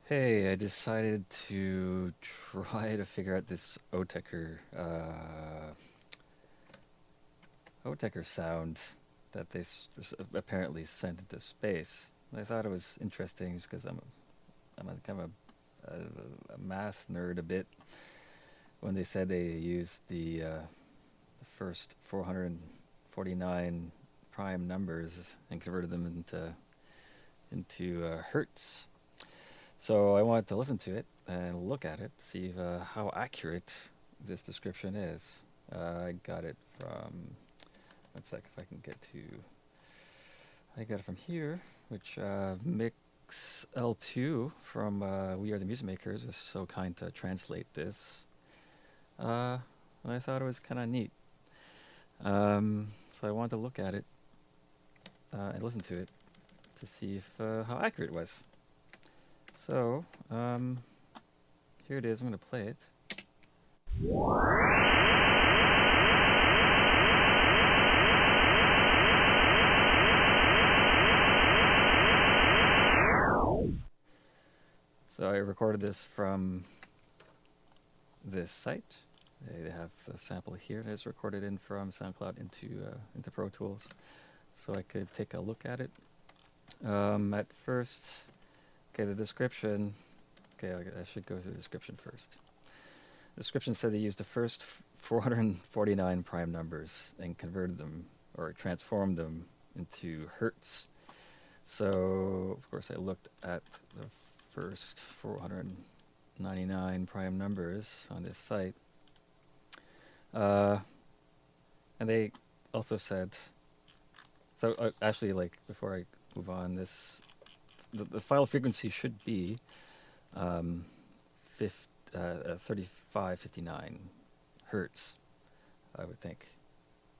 Hey, I decided to try to figure out this Autechre sound that they apparently sent into space. And I thought it was interesting just because I'm a kind of a math nerd a bit. When they said they used the first 449 prime numbers and converted them into hertz. So I wanted to listen to it and look at it, see how accurate this description is. I got it from, one sec, if I can get to, I got it from here, which Mix L2 from We Are the Music Makers is so kind to translate this. And I thought it was kind of neat. So I wanted to look at it and listen to it to see if how accurate it was. So, here it is. I'm going to play it. So I recorded this from this site. They have the sample here. It's recorded in from SoundCloud into Pro Tools, so I could take a look at it. At first, okay, the description. Okay, I should go through the description first. The description said they used the first 449 prime numbers and converted them or transformed them into hertz. So, of course, I looked at the first 499 prime numbers on this site. And they also said, so actually, like, before I move on, the file frequency should be 3559 hertz, I would think.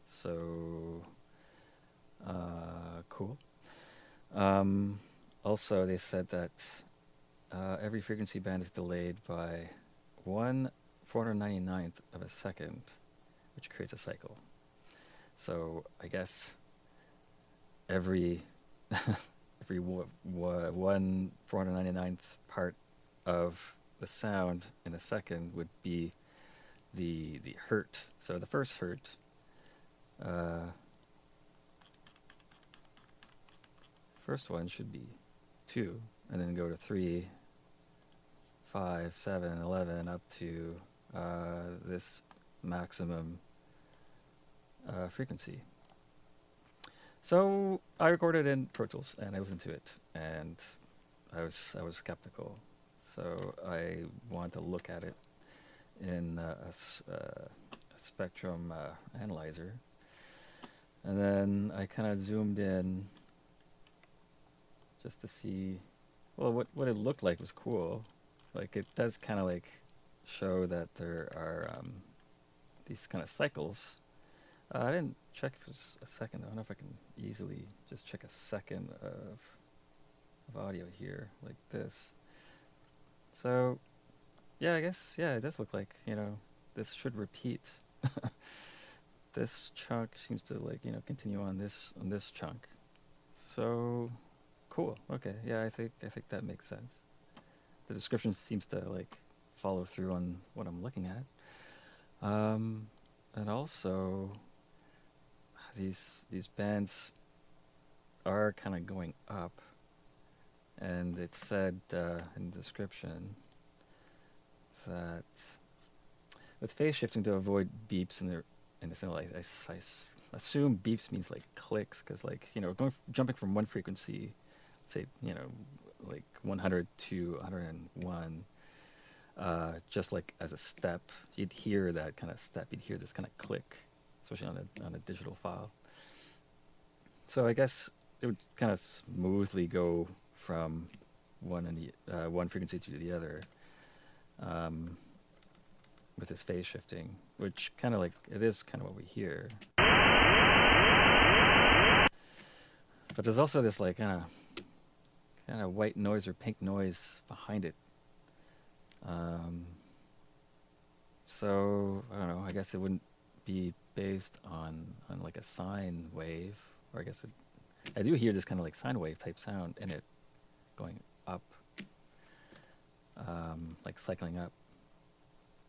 So, cool. Also, they said that every frequency band is delayed by 1/499th of a second, which creates a cycle. So I guess every every 1/499th part of the sound in a second would be the hertz. So the first hertz, first one should be 2, and then go to 3, 5, 7, 11, up to this maximum frequency. So I recorded in Pro Tools and I listened to it, and I was skeptical. So I wanted to look at it in a spectrum analyzer, and then I kind of zoomed in just to see. Well, what it looked like was cool. Like, it does kind of like show that there are these kind of cycles. I didn't check for a second. I don't know if I can easily just check a second of audio here, like this. So, yeah, I guess, yeah, it does look like, this should repeat. This chunk seems to, like, continue on this chunk. So, cool. Okay, yeah, I think that makes sense. The description seems to, like, follow through on what I'm looking at. And also, these bands are kind of going up, and it said in the description that with phase shifting to avoid beeps in the signal, I assume beeps means like clicks, because, like, jumping from one frequency, say, like 100 to 101, just like as a step, you'd hear that kind of step, you'd hear this kind of click, especially on a digital file. So I guess it would kind of smoothly go from one frequency to the other, with this phase shifting, which kind of, like, it is kind of what we hear. But there's also this, like, kind of white noise or pink noise behind it. So I don't know. I guess it wouldn't be based on like a sine wave, or I guess I do hear this kind of like sine wave type sound in it going up. like cycling up,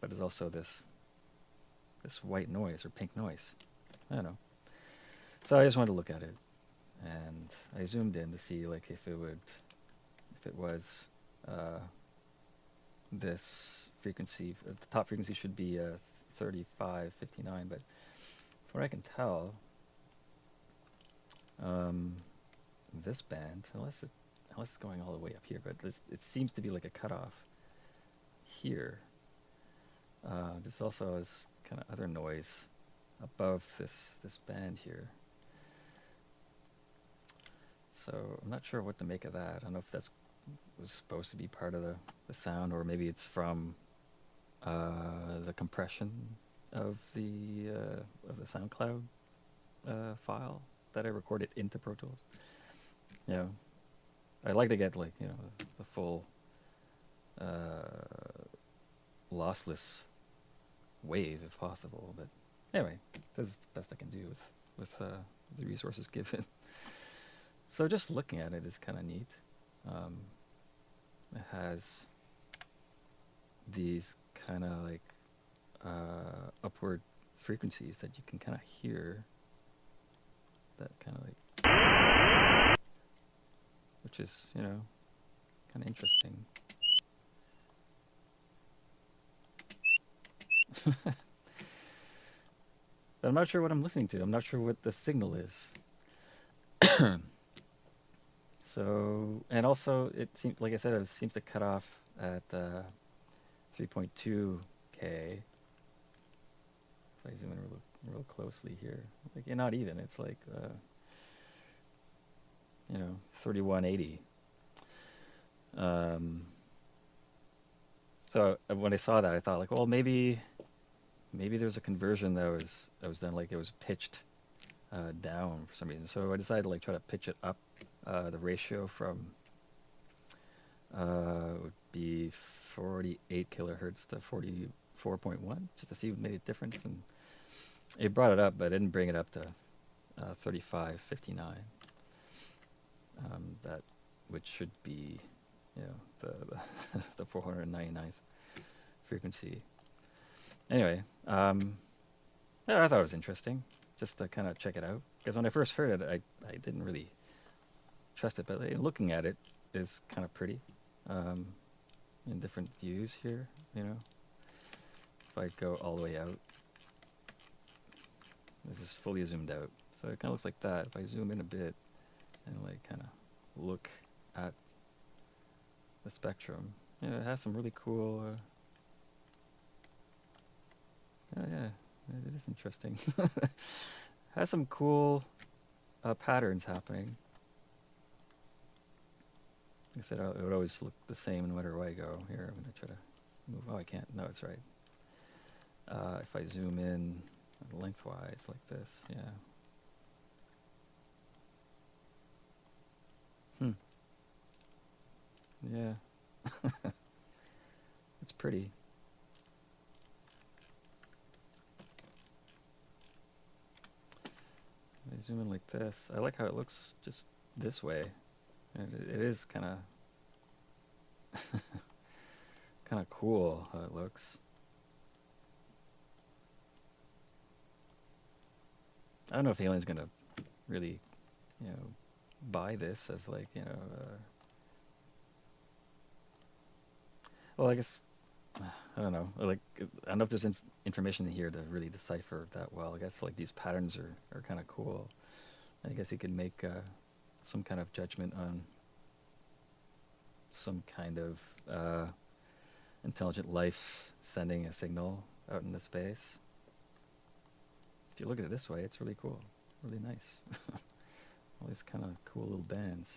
but there's also this white noise or pink noise. I don't know. So I just wanted to look at it, and I zoomed in to see like if it was this frequency. The top frequency should be 3559, but from what I can tell, this band, unless it's going all the way up here, but it seems to be like a cutoff here. This also has kind of other noise above this band here. So I'm not sure what to make of that. I don't know if that's was supposed to be part of the sound, or maybe it's from the compression of the SoundCloud file that I recorded into Pro Tools. You know, I'd like to get like, you know, the full lossless wave if possible, but anyway, this is the best I can do with the resources given. So just looking at it is kind of neat. It has these kind of like upward frequencies that you can kind of hear. That kind of like, which is, you know, kind of interesting. But I'm not sure what I'm listening to. I'm not sure what the signal is. So, and also it seems, like I said, it seems to cut off at 3.2K. If I zoom in real closely here, like, not even. It's like, you know, 3180. So when I saw that, I thought like, well, maybe there's a conversion that was done, like it was pitched down for some reason. So I decided to like try to pitch it up. The ratio from would be 48 kilohertz to 44.1, just to see what made a difference. And it brought it up, but it didn't bring it up to 3559. That, which should be, you know, the 499th frequency. Anyway, yeah, I thought it was interesting, just to kind of check it out. Because when I first heard it, I didn't really trust it, but looking at it is kind of pretty in different views here, you know. If I go all the way out, this is fully zoomed out, so it kind of looks like that. If I zoom in a bit and like kind of look at the spectrum, you know, it has some really cool yeah, it is interesting. Has some cool patterns happening. Like I said, it would always look the same no matter where I go. Here, I'm going to try to move. Oh, I can't. No, it's right. If I zoom in lengthwise like this, yeah. Yeah. It's pretty. I zoom in like this. I like how it looks just this way. And it is kind of cool how it looks. I don't know if Alien's gonna really, you know, buy this as like, you know, well, I guess, I don't know. Like, I don't know if there's information here to really decipher that well. I guess like these patterns are kind of cool. I guess you can make some kind of judgment on some kind of intelligent life sending a signal out into space. If you look at it this way, it's really cool, really nice. All these kind of cool little bands.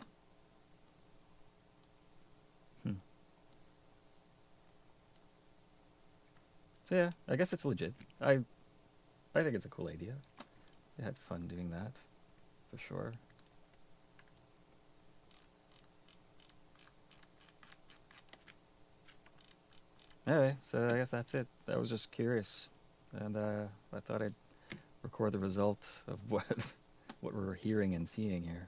So yeah, I guess it's legit. I think it's a cool idea. I had fun doing that, for sure. Anyway, so I guess that's it. I was just curious, and I thought I'd record the result of what we're hearing and seeing here.